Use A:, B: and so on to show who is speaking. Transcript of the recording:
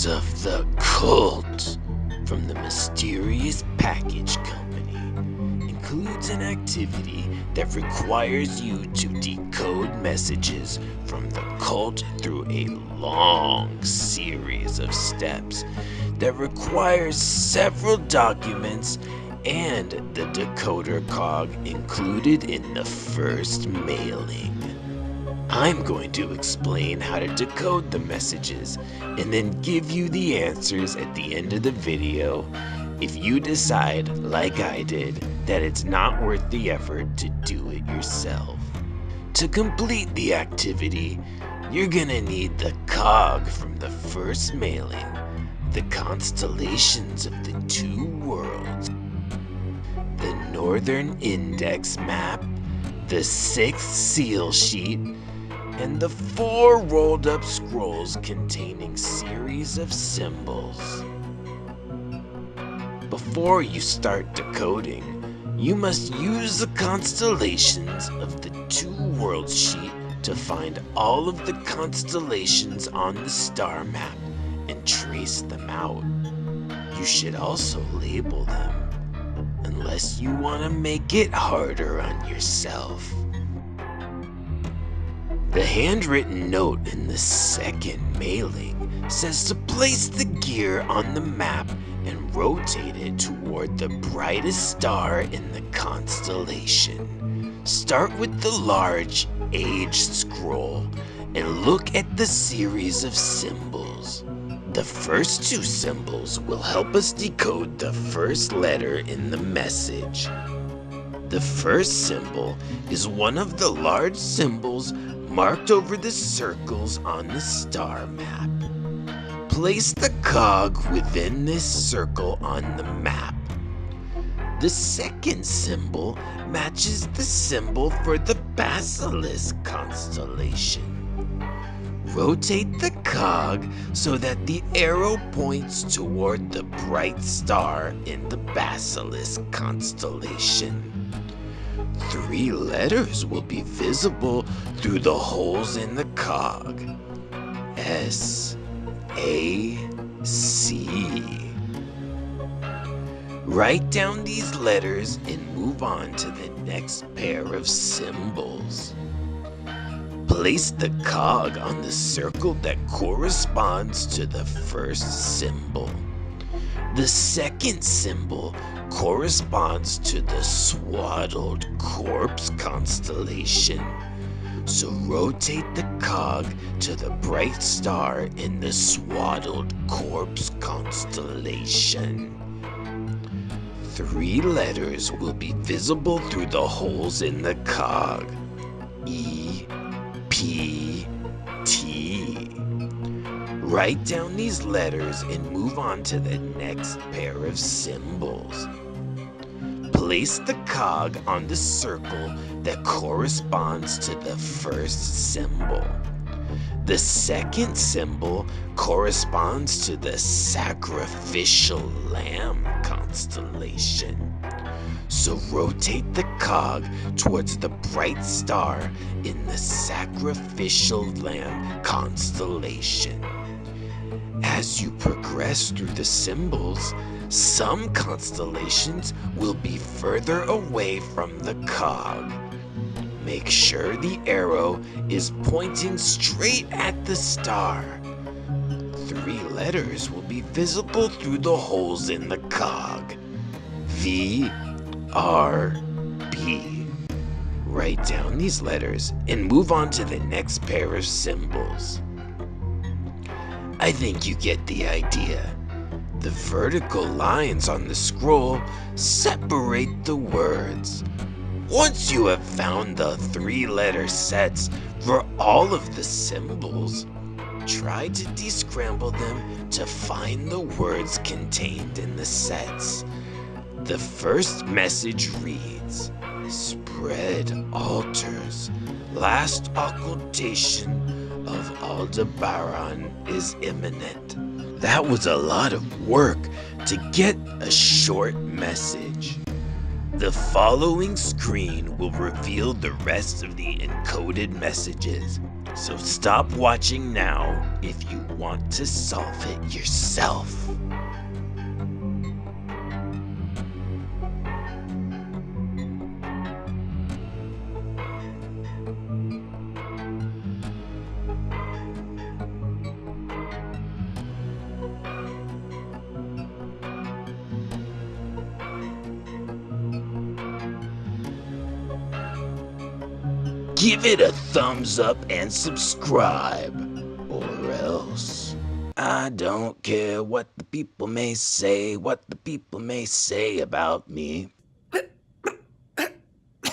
A: Secrets of the Cult from the Mysterious Package Company includes an activity that requires you to decode messages from the cult through a long series of steps that requires several documents and the decoder cog included in the first mailing. I'm going to explain how to decode the messages and then give you the answers at the end of the video if you decide, like I did, that it's not worth the effort to do it yourself. To complete the activity, you're gonna need the cog from the first mailing, the constellations of the two worlds, the Northern Index map, the sixth seal sheet, and the 4 rolled up scrolls containing series of symbols. Before you start decoding, you must use the constellations of the two worlds sheet to find all of the constellations on the star map and trace them out. You should also label them, unless you want to make it harder on yourself. The handwritten note in the second mailing says to place the gear on the map and rotate it toward the brightest star in the constellation. Start with the large aged scroll and look at the series of symbols. The first 2 symbols will help us decode the first letter in the message. The first symbol is one of the large symbols marked over the circles on the star map. Place the cog within this circle on the map. The second symbol matches the symbol for the basilisk constellation. Rotate the cog so that the arrow points toward the bright star in the basilisk constellation. 3 letters will be visible through the holes in the cog. S, A, C. Write down these letters and move on to the next pair of symbols. Place the cog on the circle that corresponds to the first symbol. The second symbol corresponds to the swaddled corpse constellation. So rotate the cog to the bright star in the swaddled corpse constellation. 3 letters will be visible through the holes in the cog. E, P, T. Write down these letters and move on to the next pair of symbols. Place the cog on the circle that corresponds to the first symbol. The second symbol corresponds to the sacrificial lamb constellation. So rotate the cog towards the bright star in the sacrificial lamb constellation. As you progress through the symbols, some constellations will be further away from the cog. Make sure the arrow is pointing straight at the star. 3 letters will be visible through the holes in the cog. V, R, B. Write down these letters and move on to the next pair of symbols. I think you get the idea. The vertical lines on the scroll separate the words. Once you have found the 3-letter sets for all of the symbols, try to descramble them to find the words contained in the sets. The first message reads, "Spread altars. Last occultation of Aldebaran is imminent." That was a lot of work to get a short message. The following screen will reveal the rest of the encoded messages. So stop watching now if you want to solve it yourself. Give it a thumbs up and subscribe, or else. I don't care what the people may say, about me.